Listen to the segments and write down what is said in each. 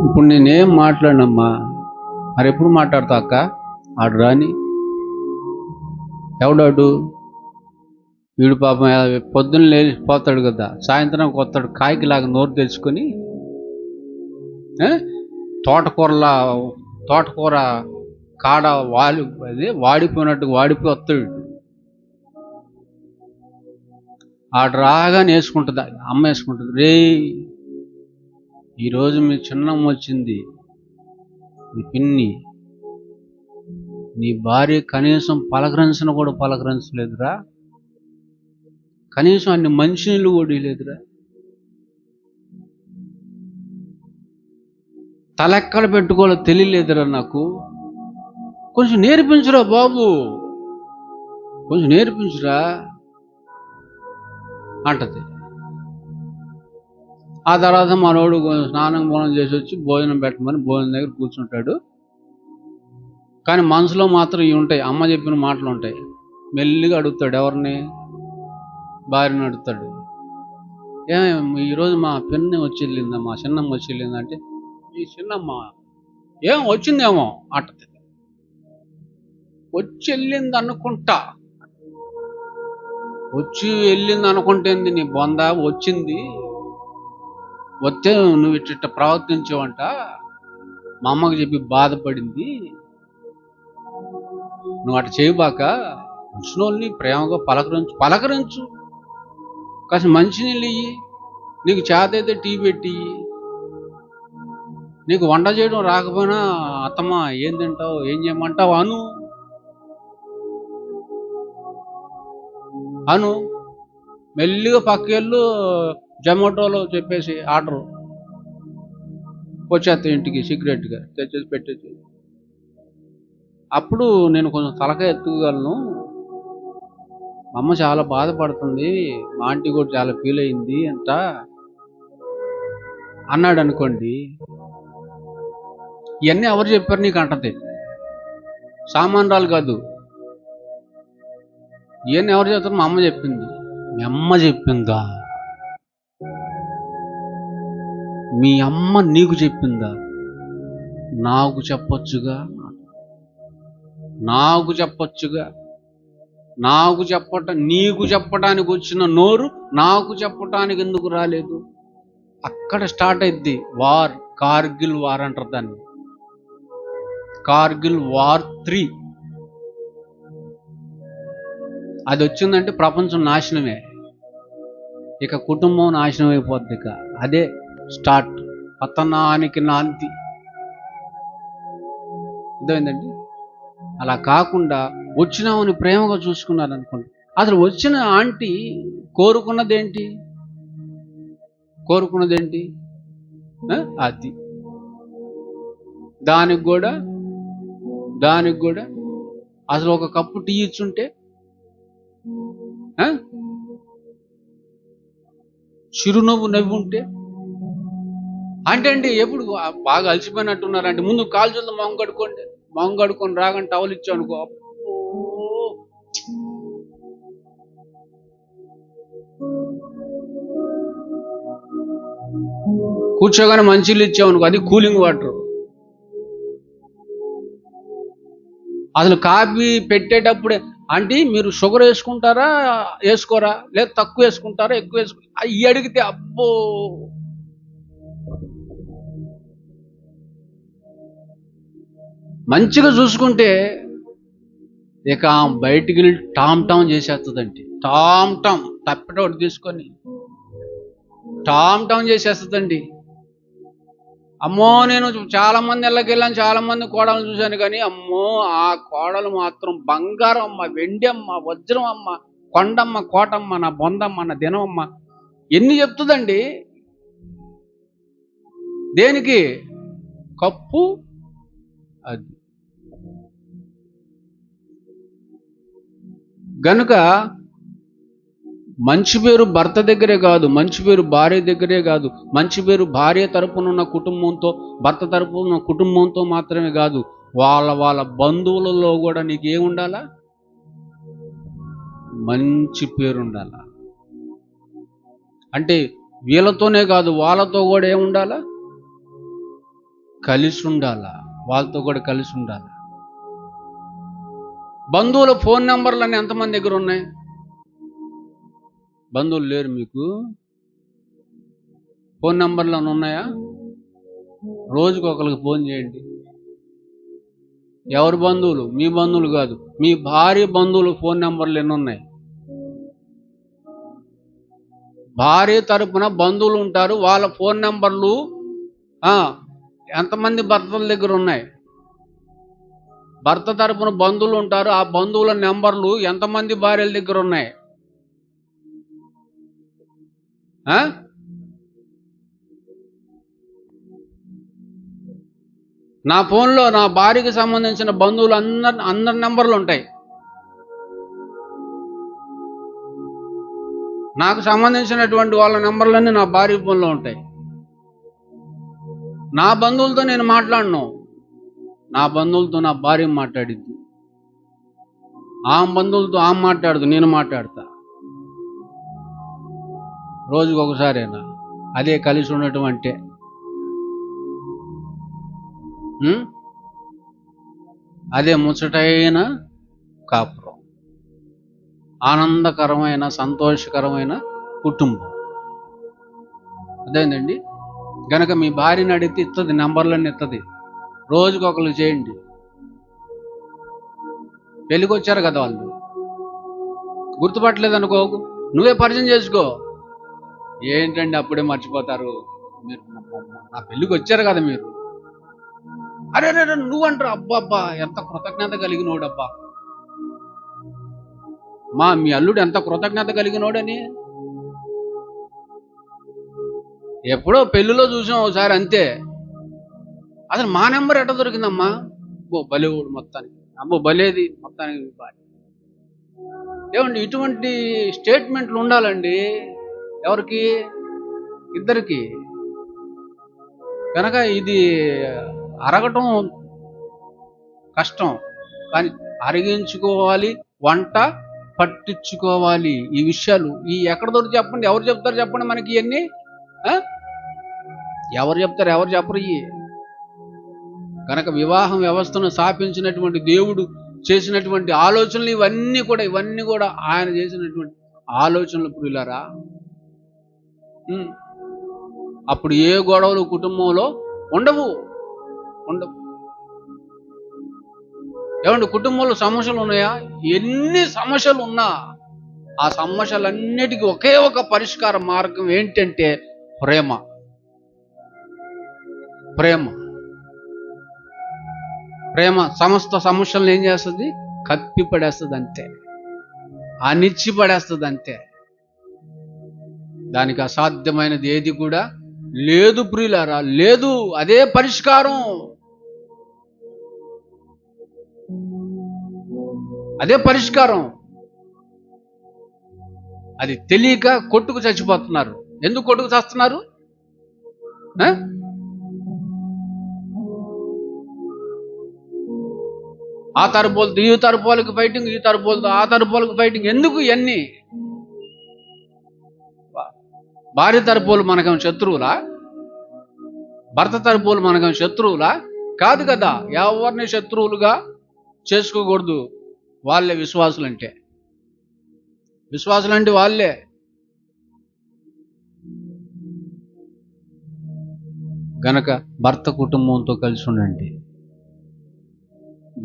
ఇప్పుడు నేనేం మాట్లాడినమ్మా, మరి ఎప్పుడు మాట్లాడతా అక్క? ఆడు రాని ఎవడాడు? వీడు పాపం పొద్దున్న లేచిపోతాడు కదా, సాయంత్రం కొత్తాడు కాయకిలాగా నోరు తెచ్చుకొని తోటకూర కాడ వాడిపోయినట్టు వాడిపోయి వస్తాడు. ఆడు రాగానే వేసుకుంటుంది అమ్మ, వేసుకుంటుంది. రే, ఈరోజు మీ చిన్నమ్మ వచ్చింది, మీ పిన్ని, నీ భార్య కనీసం పలకరించను కూడా పలకరించలేదురా, కనీసం అన్ని మంచినీళ్ళు కూడా లేదురా, తలెక్కడ పెట్టుకోవాలో తెలియలేదురా నాకు, కొంచెం నేర్పించురా బాబు, కొంచెం నేర్పించురా అంటది. ఆ తర్వాత మనోడు స్నానం బోనం చేసి వచ్చి భోజనం పెట్టమని భోజనం దగ్గర కూర్చుంటాడు. కానీ మనసులో మాత్రం ఇవి ఉంటాయి, అమ్మ చెప్పిన మాటలు ఉంటాయి. మెల్లిగా అడుగుతాడు, ఎవరిని? భార్యను అడుగుతాడు. ఈరోజు మా పిన్ని వచ్చి వెళ్ళిందా, మా చిన్నమ్మ వచ్చి వెళ్ళిందంటే, ఈ చిన్నమ్మ ఏం వచ్చిందేమో అంటది. వచ్చి వెళ్ళింది అనుకుంటా. వచ్చి వెళ్ళింది అనుకుంటేంది నీ బొంద, వచ్చింది. వస్తే నువ్వు ఇట్ట ప్రవర్తించావంట, మా అమ్మకి చెప్పి బాధపడింది. నువ్వు అటు చేయబాక, వచ్చిన వాళ్ళని ప్రేమగా పలకరించు, కాస్త మంచినీళ్ళు ఇయ్యి, నీకు చేతైతే టీ పెట్టి, నీకు వంట చేయడం రాకపోయినా అత్తమ్మ ఏం తింటావు, ఏం చేయమంటావు అను. మెల్లిగా పక్కెళ్ళు జొమాటోలో చెప్పేసి ఆర్డర్ వచ్చేస్తా ఇంటికి సీక్రెట్గా తెచ్చేసి పెట్టేసి. అప్పుడు నేను కొంచెం తలకాయ ఎత్తుకోగలను. మా అమ్మ చాలా బాధపడుతుంది, మా ఆంటీ కూడా చాలా ఫీల్ అయింది అంట అన్నాడు అనుకోండి. ఇవన్నీ ఎవరు చెప్పారు నీకు అంటది, సామాన్యాలు కాదు. ఇవన్నీ ఎవరు చెప్తారు? మా అమ్మ చెప్పింది. మీ అమ్మ చెప్పిందా? మీ అమ్మ నీకు చెప్పిందా? నాకు చెప్పొచ్చుగా, నీకు చెప్పటానికి వచ్చిన నోరు నాకు చెప్పటానికి ఎందుకు రాలేదు? అక్కడ స్టార్ట్ అయింది వార్. కార్గిల్ వార్ అంటారు దాన్ని, కార్గిల్ వార్ 3. అది వచ్చిందంటే ప్రపంచం నాశనమే, ఇక కుటుంబం నాశనం అయిపోద్ది. ఇక అదే స్టార్ట్, పతనానికి నాంది. అర్థమైందండి? అలా కాకుండా వచ్చినామని ప్రేమగా చూసుకున్నారు అనుకోండి. అసలు వచ్చిన ఆంటీ కోరుకున్నదేంటి? అది దానికి కూడా అసలు ఒక కప్పు టీ ఇచ్చుంటే, చిరునవ్వు నవ్వు ఉంటే, అంటే అండి ఎప్పుడు బాగా అలసిపోయినట్టున్నారంటే ముందు కాలు చేతులు మొహం కడుక్కొని రాగానే టవల్ ఇచ్చావు అనుకో, కూర్చోగానే మంచిలు ఇచ్చావు అనుకో, అది కూలింగ్ వాటర్. అసలు కాఫీ పెట్టేటప్పుడే, అంటే మీరు షుగర్ వేసుకుంటారా వేసుకోరా, లేదా తక్కువ వేసుకుంటారా ఎక్కువ అవి అడిగితే అబ్బో, మంచిగా చూసుకుంటే ఇక బయటికి వెళ్ళి టామ్ చేసేస్తుందండి. టామ్ తప్పిట ఒకటి తీసుకొని టామ్ చేసేస్తుందండి. అమ్మో, నేను చాలా మంది ఇళ్ళకి వెళ్ళాను, చాలా మంది కోడలు చూశాను, కానీ అమ్మో ఆ కోడలు మాత్రం బంగారం అమ్మ, వెండి అమ్మ, వజ్రం అమ్మ, కొండమ్మ, కోటమ్మ, నా బొందమ్మ, నా దినమమ్మ, ఎన్ని చెప్తుందండి. దేనికి? కప్పు. అది గనుక మంచి పేరు భర్త దగ్గరే కాదు, మంచి పేరు భార్య దగ్గరే కాదు, మంచి పేరు భార్య తరపునున్న కుటుంబంతో, భర్త తరపున కుటుంబంతో మాత్రమే కాదు, వాళ్ళ బంధువులలో కూడా నీకేముండాలా? మంచి పేరు ఉండాలా. అంటే వీళ్ళతోనే కాదు, వాళ్ళతో కూడా ఏముండాలా? కలిసి ఉండాలా, వాళ్ళతో కూడా కలిసి ఉండాలి. బంధువుల ఫోన్ నెంబర్లు ఎంతమంది దగ్గర ఉన్నాయి? బంధువులు లేరు మీకు? ఫోన్ నెంబర్లు ఉన్నాయా? రోజుకు ఒకరికి ఫోన్ చేయండి. ఎవరి బంధువులు? మీ బంధువులు కాదు, మీ భార్య బంధువులు ఫోన్ నెంబర్లు ఎన్ని ఉన్నాయి? భార్య తరపున బంధువులు ఉంటారు, వాళ్ళ ఫోన్ నెంబర్లు ఎంతమంది భర్తల దగ్గర ఉన్నాయి? భర్త తరపున బంధువులు ఉంటారు, ఆ బంధువుల నెంబర్లు ఎంతమంది భార్యల దగ్గర ఉన్నాయి? నా ఫోన్లో నా భార్యకి సంబంధించిన బంధువులు అందరి నెంబర్లు ఉంటాయి. నాకు సంబంధించినటువంటి వాళ్ళ నెంబర్లన్నీ నా భార్య ఫోన్లో ఉంటాయి. నా బంధువులతో నేను మాట్లాడను, నా బంధువులతో నా భార్య మాట్లాడిద్ది. ఆమె బంధువులతో ఆమె మాట్లాడదు, నేను మాట్లాడతా. రోజుకు ఒకసారేనా? అదే కలిసి ఉండటం అంటే. అదే ముచ్చటైన కాపురం, ఆనందకరమైన సంతోషకరమైన కుటుంబం. అదేందండి. గనక మీ భార్యని అడిగితే ఇస్తుంది, నెంబర్లన్నీ ఇస్తుంది. రోజుకు ఒకరు చేయండి. పెళ్ళికి వచ్చారు కదా వాళ్ళు, గుర్తుపట్టలేదు అనుకో, నువ్వే పరిచయం చేసుకో. ఏంటండి అప్పుడే మర్చిపోతారు? మీరు నా పెళ్ళికి వచ్చారు కదా మీరు. అరే రే నువ్వంటారు, అబ్బా ఎంత కృతజ్ఞత కలిగినోడబ్బా, మీ అల్లుడు ఎంత కృతజ్ఞత కలిగినోడని. ఎప్పుడో పెళ్లిలో చూసాం ఒకసారి, అంతే. అసలు మా నెంబర్ ఎట్ట దొరికిందమ్మా? బలేవుడు మొత్తానికి, అమ్మో బలేది మొత్తానికి. ఏమండి, ఇటువంటి స్టేట్మెంట్లు ఉండాలండి. ఎవరికి? ఇద్దరికి. కనుక ఇది అరగటం కష్టం, కానీ అరిగించుకోవాలి, వంట పట్టించుకోవాలి. ఈ విషయాలు ఎక్కడ దొరికి చెప్పండి, ఎవరు చెప్తారు చెప్పండి మనకి ఇవన్నీ? ఎవరు చెప్తారు, ఎవరు చెప్పరు ఇవి. కనుక వివాహం వ్యవస్థను స్థాపించినటువంటి దేవుడు చేసినటువంటి ఆలోచనలు ఇవన్నీ కూడా ఆయన చేసినటువంటి ఆలోచనలు ప్రియులారా. అప్పుడు ఏ గొడవలు కుటుంబంలో ఉండవు. ఏమండి, కుటుంబంలో సమస్యలు ఉన్నాయా? ఎన్ని సమస్యలు ఉన్నా ఆ సమస్యలన్నిటికీ ఒకే ఒక పరిష్కార మార్గం ఏంటంటే ప్రేమ. ప్రేమ ప్రేమ సమస్త సమస్యలను ఏం చేస్తుంది? కప్పి పడేస్తుంది అంతే, అణిచి పడేస్తుంది అంతే. దానికి అసాధ్యమైనది ఏది కూడా లేదు ప్రియులారా, లేదు. అదే పరిష్కారం, అదే పరిష్కారం. అది తెలియక కొట్టుకు చచ్చిపోతున్నారు. ఎందుకు కొట్టుకు చస్తున్నారు? ఆ తరపోలతో ఈ తరపోలకి ఫైటింగ్, ఈ తరపోలతో ఆ తరపోలకి ఫైటింగ్. ఎందుకు ఇవన్నీ? భార్య తరపులు మనకేం శత్రువులా? భర్త తరపులు మనకేం శత్రువులా? కాదు కదా. ఎవరిని శత్రువులుగా చేసుకోకూడదు. వాళ్ళే విశ్వాసులంటే. విశ్వాసులంటే వాళ్ళే. గనక భర్త కుటుంబంతో కలిసి ఉండండి,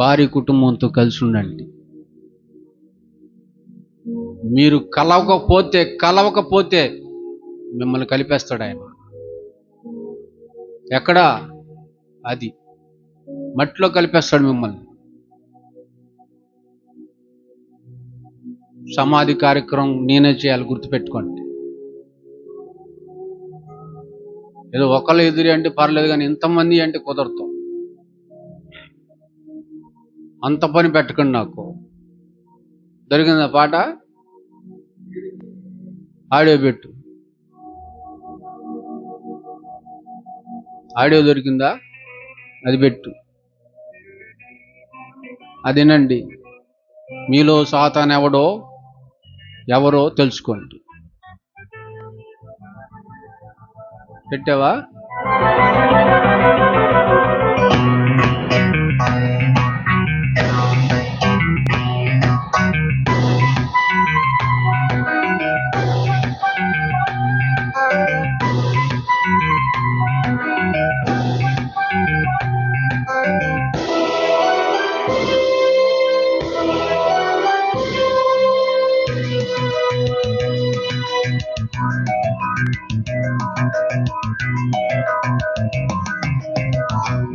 భార్య కుటుంబంతో కలిసి ఉండండి. మీరు కలవకపోతే మిమ్మల్ని కలిపేస్తాడు ఆయన. ఎక్కడా? అది మట్టిలో కలిపేస్తాడు మిమ్మల్ని. సమాధి కార్యక్రమం నేనే చేయాలి, గుర్తుపెట్టుకోండి. ఏదో ఒకళ్ళు ఎదురు అంటే పర్లేదు, కానీ ఇంతమంది అంటే కుదరదు. అంత పని పెట్టకండి నాకు. దొరికిందా పాట? ఆడియో పెట్టు. ఆడియో దొరికిందా? అది పెట్టు, అదేనండి. మీలో సాతాను ఎవరో తెలుసుకోండి. పెట్టావా?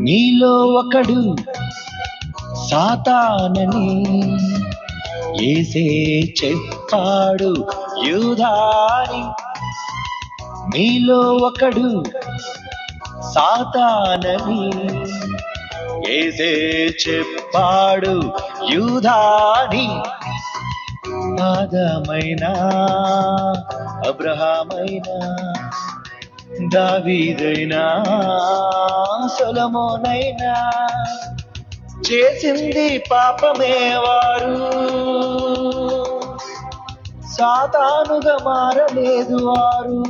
మీలో ఒకడు సాతానని యేసే చెప్పాడు యూదాని. మీలో ఒకడు సాతానని యేసే చెప్పాడు యూదాని. ఆదామైనా అబ్రహామైనా దావీదైనా సొలొమోనైనా చేసింది పాపమే వారు, సాతానుగా మారలేదు వారు.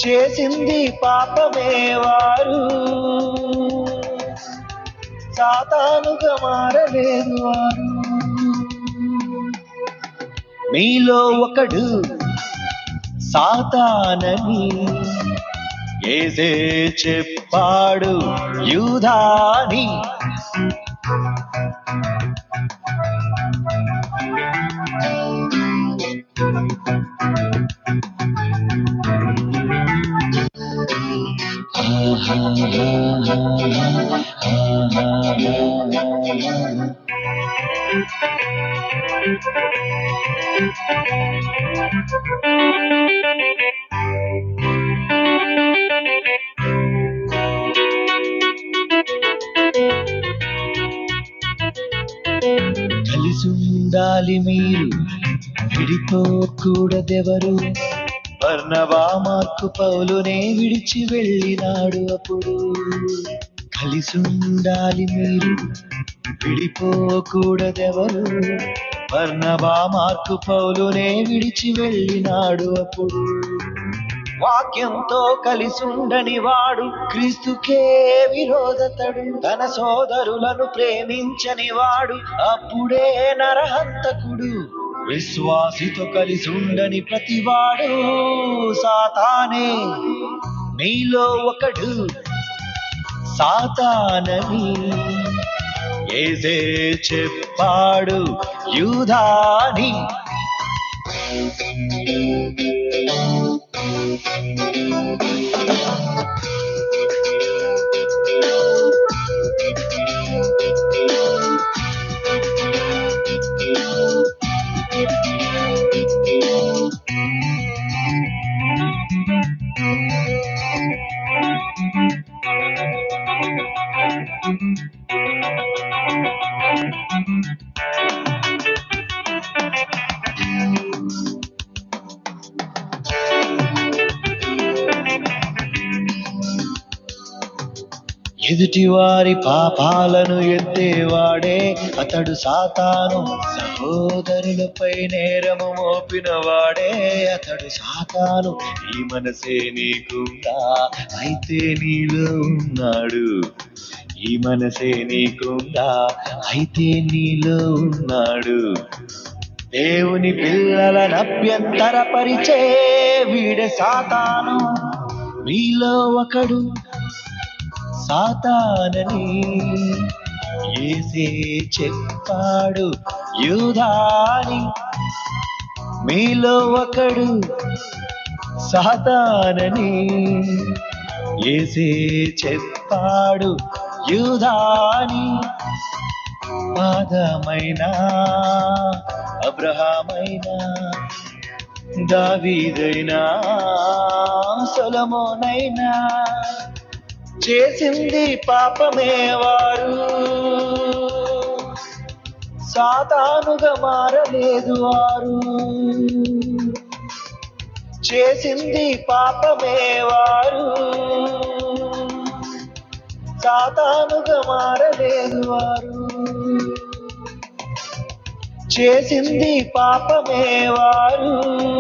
చేసింది పాపమే వారు, సాతానుగా మారలేదు వారు. మీలో ఒకడు సాతానని యేసే చెప్పాడు యూదాని. కలిసుండాలి మీరు, విడిపోకూడదెవరు. బర్నబా మార్కు పౌలునే విడిచి వెళ్ళినాడు అప్పుడు. కలిసుండాలి మీరు, విడిపోకూడదెవరు. బర్నబా మార్కు పౌలునే విడిచి వెళ్ళినాడు అప్పుడు. వాక్యంతో కలిసుండని వాడు క్రీస్తుకే విరోధతడు. తన సోదరులను ప్రేమించని వాడు అప్పుడే నరహంతకుడు. విశ్వాసితో కలిసుండని ప్రతివాడు సాతానే. మీలో ఒకడు సాతానని యేసే చెప్పాడు యూదాని. ఎదుటివారి పాపాలను ఎత్తేవాడే అతడు సాతాను. సహోదరులపై నేరము మోపినవాడే అతడు సాతాను. ఈ మనసే నీకుందా, అయితే నీలో ఉన్నాడు. ఈ మనసే నీకుందా, అయితే నీలో ఉన్నాడు. దేవుని పిల్లలను అభ్యంతరపరిచే వీడే సాతాను. మీలో ఒకడు సాతానని యేసే చెప్పాడు యూదాని. మీలో ఒకడు సాతానని యేసే చెప్పాడు యూదాని. ఆదామైనా అబ్రహామైనా దావీదైనా సొలొమోనైనా చేసింది పాపమే వారు, సాతానుగా మారలేదు వారు. చేసింది పాపమే వారు, సాతానుగా మారలేదు వారు. చేసింది పాపమే వారు.